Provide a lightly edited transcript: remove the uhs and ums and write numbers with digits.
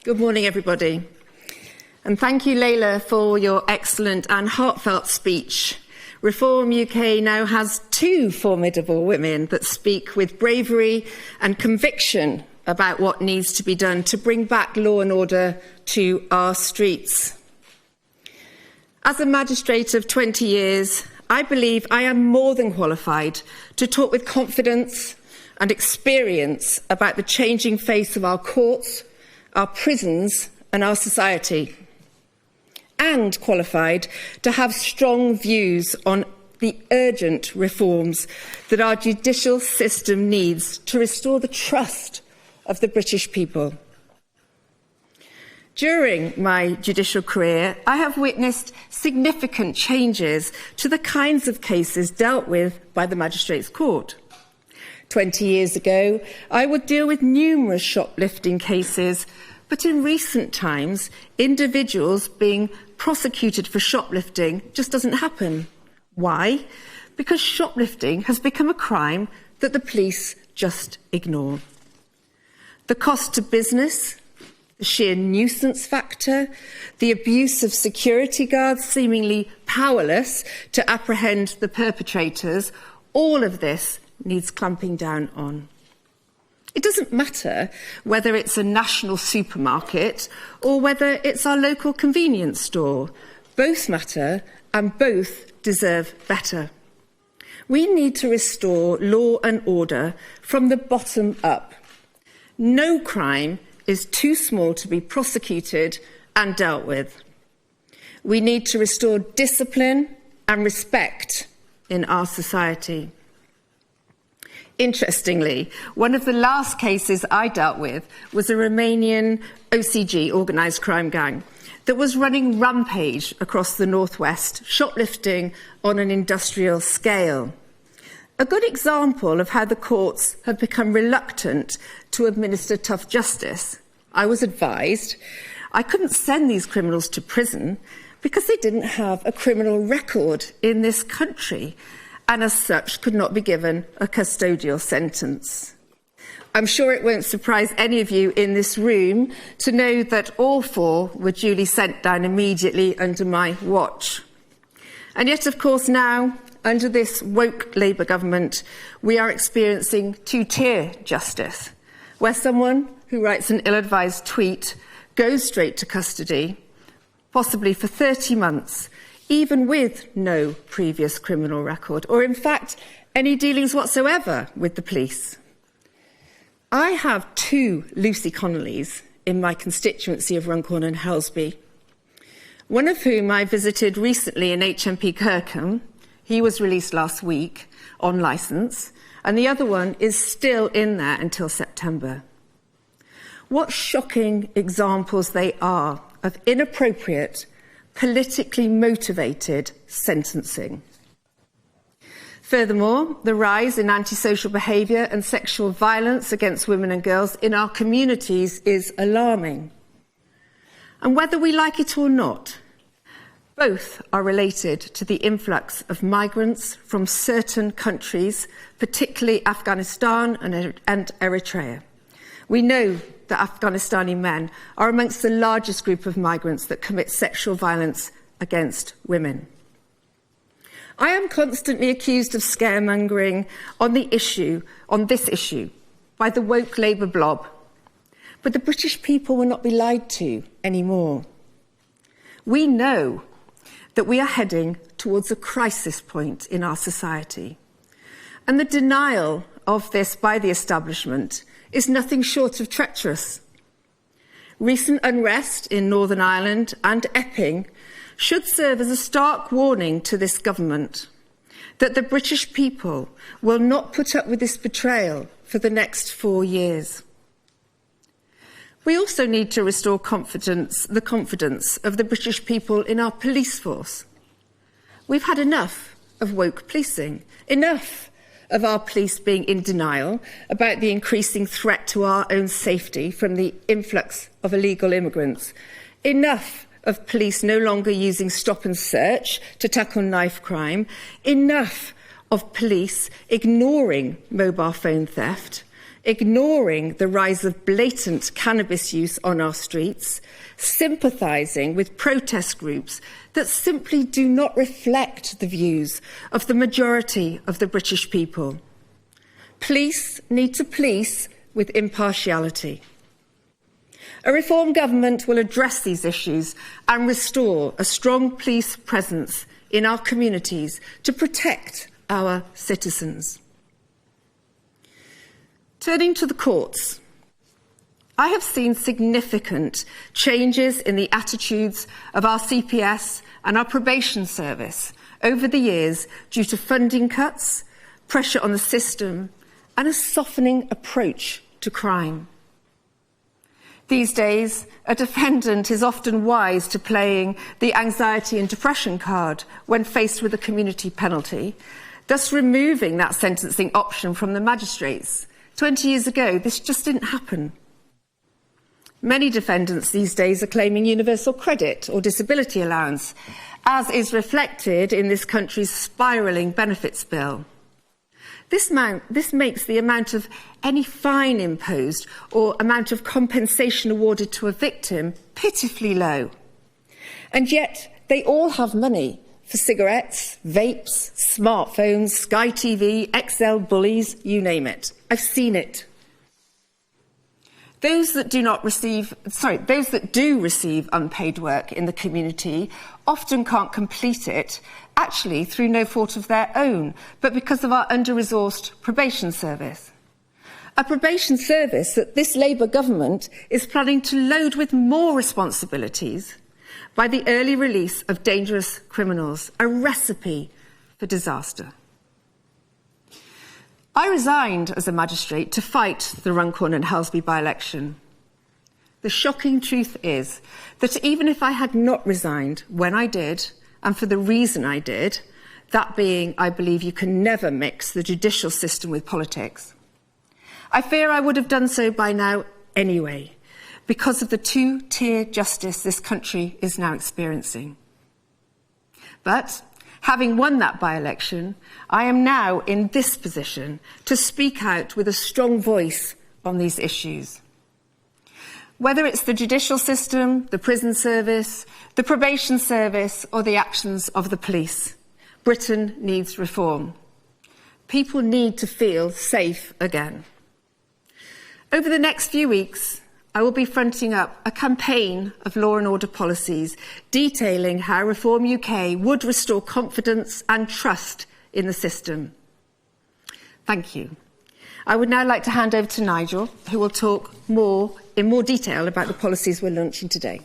Good morning, everybody. And thank you, Layla, for your excellent and heartfelt speech. Reform UK now has two formidable women that speak with bravery and conviction about what needs to be done to bring back law and order to our streets. As a magistrate of 20 years, I believe I am more than qualified to talk with confidence and experience about the changing face of our courts, our prisons and our society, and qualified to have strong views on the urgent reforms that our judicial system needs to restore the trust of the British people. During my judicial career, I have witnessed significant changes to the kinds of cases dealt with by the Magistrates' Court. 20 years ago, I would deal with numerous shoplifting cases, but in recent times, individuals being prosecuted for shoplifting just doesn't happen. Why? Because shoplifting has become a crime that the police just ignore. The cost to business, the sheer nuisance factor, the abuse of security guards seemingly powerless to apprehend the perpetrators, all of this needs clamping down on. It doesn't matter whether it's a national supermarket or whether it's our local convenience store. Both matter and both deserve better. We need to restore law and order from the bottom up. No crime is too small to be prosecuted and dealt with. We need to restore discipline and respect in our society. Interestingly, one of the last cases I dealt with was a Romanian OCG, organised crime gang, that was running rampage across the northwest, shoplifting on an industrial scale. A good example of how the courts have become reluctant to administer tough justice. I was advised I couldn't send these criminals to prison because they didn't have a criminal record in this country, and as such could not be given a custodial sentence. I'm sure it won't surprise any of you in this room to know that all four were duly sent down immediately under my watch. And yet, of course, now, under this woke Labour government, we are experiencing two-tier justice, where someone who writes an ill-advised tweet goes straight to custody, possibly for 30 months, even with no previous criminal record, or in fact, any dealings whatsoever with the police. I have two Lucy Connollys in my constituency of Runcorn and Helsby, one of whom I visited recently in HMP Kirkham. He was released last week on licence, and the other one is still in there until September. What shocking examples they are of inappropriate, politically motivated sentencing. Furthermore, the rise in antisocial behaviour and sexual violence against women and girls in our communities is alarming. And whether we like it or not, both are related to the influx of migrants from certain countries, particularly Afghanistan and Eritrea. We know that Afghanistani men are amongst the largest group of migrants that commit sexual violence against women. I am constantly accused of scaremongering on this issue, by the woke Labour blob. But the British people will not be lied to anymore. We know that we are heading towards a crisis point in our society. And the denial of this by the establishment is nothing short of treacherous. Recent unrest in Northern Ireland and Epping should serve as a stark warning to this government that the British people will not put up with this betrayal for the next 4 years. We also need to restore the confidence of the British people in our police force. We've had enough of woke policing, enough of our police being in denial about the increasing threat to our own safety from the influx of illegal immigrants, enough of police no longer using stop and search to tackle knife crime, enough of police ignoring mobile phone theft, ignoring the rise of blatant cannabis use on our streets, sympathising with protest groups that simply do not reflect the views of the majority of the British people. Police need to police with impartiality. A reform government will address these issues and restore a strong police presence in our communities to protect our citizens. Turning to the courts, I have seen significant changes in the attitudes of our CPS and our probation service over the years due to funding cuts, pressure on the system, and a softening approach to crime. These days, a defendant is often wise to playing the anxiety and depression card when faced with a community penalty, thus removing that sentencing option from the magistrates. 20 years ago, this just didn't happen. Many defendants these days are claiming universal credit or disability allowance, as is reflected in this country's spiralling benefits bill. This makes the amount of any fine imposed or amount of compensation awarded to a victim pitifully low. And yet they all have money for cigarettes, vapes, smartphones, Sky TV, XL bullies, you name it. I've seen it. Those that do receive unpaid work in the community often can't complete it, actually through no fault of their own, but because of our under-resourced probation service. A probation service that this Labour government is planning to load with more responsibilities by the early release of dangerous criminals, a recipe for disaster. I resigned as a magistrate to fight the Runcorn and Helsby by-election. The shocking truth is that even if I had not resigned when I did, and for the reason I did, that being, I believe you can never mix the judicial system with politics, I fear I would have done so by now anyway, because of the two-tier justice this country is now experiencing. But having won that by-election, I am now in this position to speak out with a strong voice on these issues. Whether it's the judicial system, the prison service, the probation service, or the actions of the police, Britain needs reform. People need to feel safe again. Over the next few weeks, I will be fronting up a campaign of law and order policies detailing how Reform UK would restore confidence and trust in the system. Thank you. I would now like to hand over to Nigel, who will talk in more detail about the policies we're launching today.